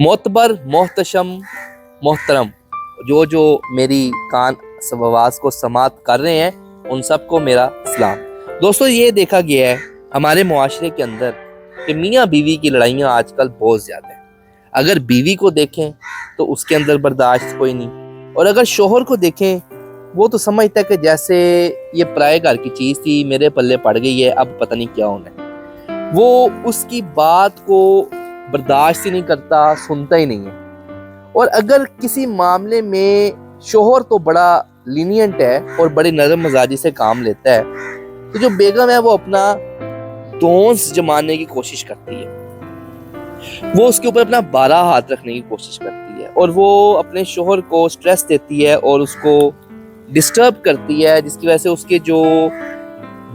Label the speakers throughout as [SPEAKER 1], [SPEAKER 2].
[SPEAKER 1] मोतबर मोहतशम मोहतरम जो मेरी कान आवाज़ को समात कर रहे हैं उन सबको मेरा सलाम। दोस्तों, ये देखा गया है हमारे मुआशरे के अंदर कि मियाँ बीवी की लड़ाइयाँ आजकल बहुत ज़्यादा हैं। अगर बीवी को देखें तो उसके अंदर बर्दाश्त कोई नहीं, और अगर शोहर को देखें वो तो समझता है कि जैसे ये पराए घर की चीज़ थी, मेरे पल्ले पड़ गई है, अब पता नहीं क्या होना है। वो उसकी बात को बर्दाश्त ही नहीं करता, सुनता ही नहीं है। और अगर किसी मामले में शोहर तो बड़ा लीनियंट है और बड़े नरम मजाजी से काम लेता है, तो जो बेगम है वो अपना दोंस जमाने की कोशिश करती है, वो उसके ऊपर अपना बारह हाथ रखने की कोशिश करती है, और वो अपने शोहर को स्ट्रेस देती है और उसको डिस्टर्ब करती है, जिसकी वजह से उसके जो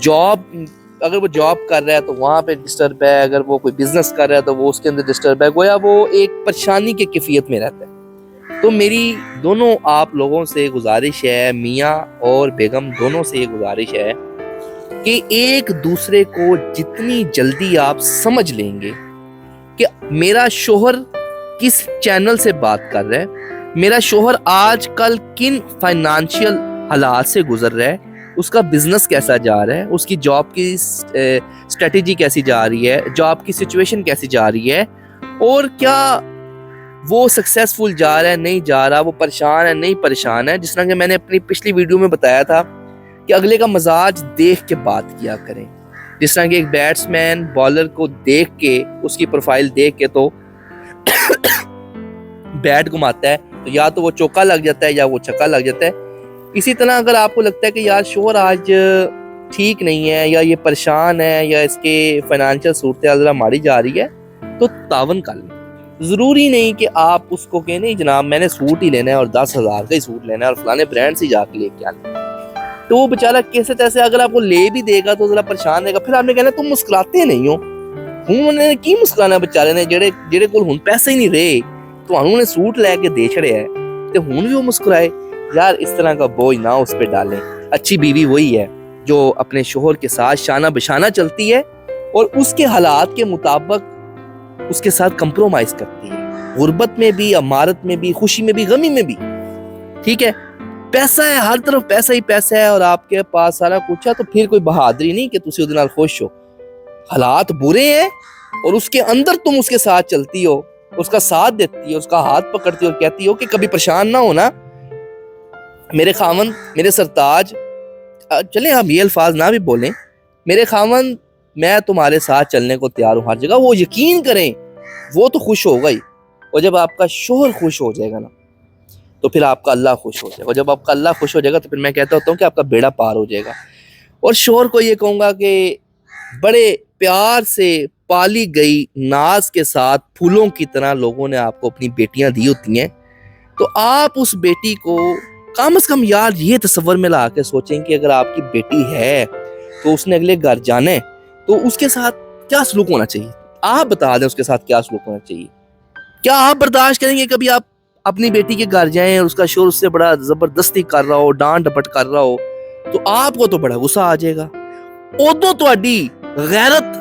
[SPEAKER 1] जॉब, अगर वो जॉब कर रहा है तो वहाँ पे डिस्टर्ब है, अगर वो कोई बिजनेस कर रहा है तो वो उसके अंदर डिस्टर्ब है, गोया वो एक परेशानी की कैफियत में रहता है। तो मेरी दोनों आप लोगों से गुजारिश है, मियाँ और बेगम दोनों से ये गुजारिश है कि एक दूसरे को जितनी जल्दी आप समझ लेंगे कि मेरा शोहर किस चैनल से बात कर रहा है, मेरा शोहर आजकल किन फाइनेंशियल हालात से गुजर रहा है, उसका बिजनेस कैसा जा रहा है, उसकी जॉब की स्ट्रेटेजी कैसी जा रही है, जॉब की सिचुएशन कैसी जा रही है, और क्या वो सक्सेसफुल जा रहा है नहीं जा रहा, वो परेशान है नहीं परेशान है। जिस तरह कि मैंने अपनी पिछली वीडियो में बताया था कि अगले का मजाज देख के बात किया करें। जिस तरह कि एक बैट्समैन बॉलर को देख के, उसकी प्रोफाइल देख के तो बैट घुमाता है तो या तो वो चौका लग जाता है या वो छक्का लग जाता है। इसी तरह अगर आपको लगता है कि यार शोहर आज ठीक नहीं है, या ये परेशान है, या इसके फाइनेंशियल सूरत जरा मारी जा रही है, तो तावन कर लें। ज़रूरी नहीं कि आप उसको कहें नहीं जनाब मैंने सूट ही लेना है और 10,000 का ही सूट लेना है और फलाने ब्रांड से जाके लेके आना, तो वो बेचारा कैसे तैसे अगर आपको ले भी देगा तो जरा परेशान रहेगा। फिर आपने कहना तुम मुस्कुराते नहीं हो, उन्होंने की मुस्कुराना बेचारे ने जेड़े कोल हुन पैसे ही नहीं रहे, तो उन्होंने सूट लेके दे छड़े है तो हुन भी वो मुस्कुराए। यार इस तरह का बोझ ना उस पे डालें। अच्छी बीवी वही है जो अपने शोहर के साथ शाना बिशाना चलती है और उसके हालात के मुताबिक उसके साथ कंप्रोमाइज करती है, गुर्बत में भी, अमारत में भी, खुशी में भी, गमी में भी। ठीक है, पैसा है, हर तरफ पैसा ही पैसा है और आपके पास सारा कुछ है, तो फिर कोई बहादुरी नहीं कि तुसी उहदे नाल खुश हो। हालात बुरे हैं और उसके अंदर तुम उसके साथ चलती हो, उसका साथ देती हो, उसका हाथ पकड़ती हो और कहती हो कि कभी परेशान ना होना मेरे खामन, मेरे सरताज। चले हम ये अल्फाज ना भी बोलें, मेरे खामन मैं तुम्हारे साथ चलने को तैयार हूँ हर जगह। वो यकीन करें वो तो खुश होगा ही, और जब आपका शोहर खुश हो जाएगा ना तो फिर आपका अल्लाह खुश हो जाएगा, और जब आपका अल्लाह खुश हो जाएगा तो फिर मैं कहता होता हूँ कि आपका बेड़ा पार हो जाएगा। और शोहर को ये कहूँगा कि बड़े प्यार से पाली गई नाज के साथ फूलों की तरह लोगों ने आपको अपनी बेटियां दी होती हैं, तो आप उस बेटी को कम से कम यार ये तस्वर में ला के सोचें कि अगर आपकी बेटी है तो उसने अगले घर जाना है तो उसके साथ क्या सलूक होना चाहिए। आप बता दें उसके साथ क्या सलूक होना चाहिए। क्या आप बर्दाश्त करेंगे कभी आप अपनी बेटी के घर जाएं और उसका शोर उससे बड़ा जबरदस्ती कर रहा हो, डांट डपट कर रहा हो, तो आपको तो बड़ा गुस्सा आ जाएगा। उदों तुहाडी गैरत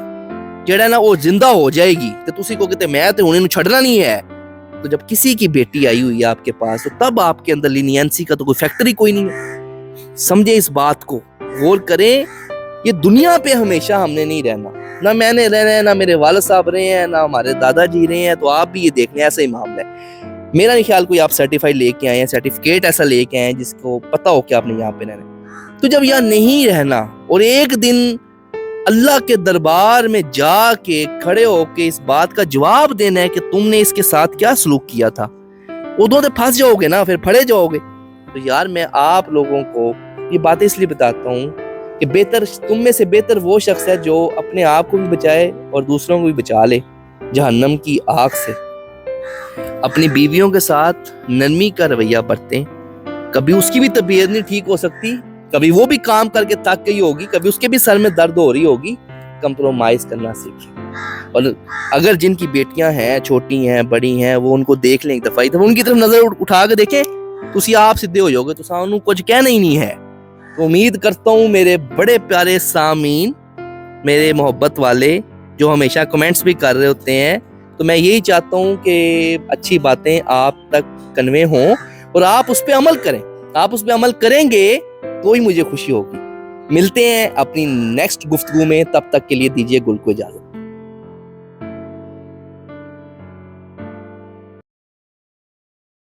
[SPEAKER 1] जेड़ा ना वो जिंदा हो जाएगी तो तुसी को कहते मैं तो हुणे छड़ना नहीं है। तो जब किसी की बेटी आई हुई है आपके पास तो तब आपके अंदर लीनियंसी का तो कोई फैक्ट्री कोई नहीं है। समझे इस बात को, गौर करें। ये दुनिया पे हमेशा हमने नहीं रहना, ना मैंने रहना है, ना मेरे वालिद साहब रहे हैं, ना हमारे दादाजी रहे हैं, तो आप भी ये देखने ऐसा ही मामला है। मेरा नहीं ख्याल कोई आप सर्टिफाइड लेके आए हैं, सर्टिफिकेट ऐसा लेके आए हैं जिसको पता हो कि आपने यहाँ पे रहना। तो जब यहाँ नहीं रहना और एक दिन अल्लाह के दरबार में जाके खड़े होके इस बात का जवाब देना है कि तुमने इसके साथ क्या सलूक किया था, उदों तो फंस जाओगे ना, फिर फड़े जाओगे। तो यार मैं आप लोगों को ये बातें इसलिए बताता हूँ कि बेहतर, तुम में से बेहतर वो शख्स है जो अपने आप को भी बचाए और दूसरों को भी बचा ले जहन्नम की आग से। अपनी बीवियों के साथ नरमी का रवैया बरतें। कभी उसकी भी तबीयत नहीं ठीक हो सकती, कभी वो भी काम करके थक गई होगी, कभी उसके भी सर में दर्द हो रही होगी। कंप्रोमाइज करना सीखें। और अगर जिनकी बेटियां हैं, छोटी हैं, बड़ी हैं, वो उनको देख लें एक दफा, उनकी तरफ नजर उठा के देखें, तुसी आप सीधे हो जाओगे, तो सामने कुछ कहना ही नहीं है। तो उम्मीद करता हूँ मेरे बड़े प्यारे सामीन, मेरे मोहब्बत वाले जो हमेशा कमेंट्स भी कर रहे होते हैं, تو میں یہی چاہتا ہوں کہ اچھی باتیں آپ تک کنوے ہوں اور آپ اس پہ عمل کریں. آپ اس پہ عمل کریں گے تو ہی مجھے خوشی ہوگی. ملتے ہیں اپنی نیکسٹ گفتگو میں, تب تک کے لیے دیجیے گل کو اجازت.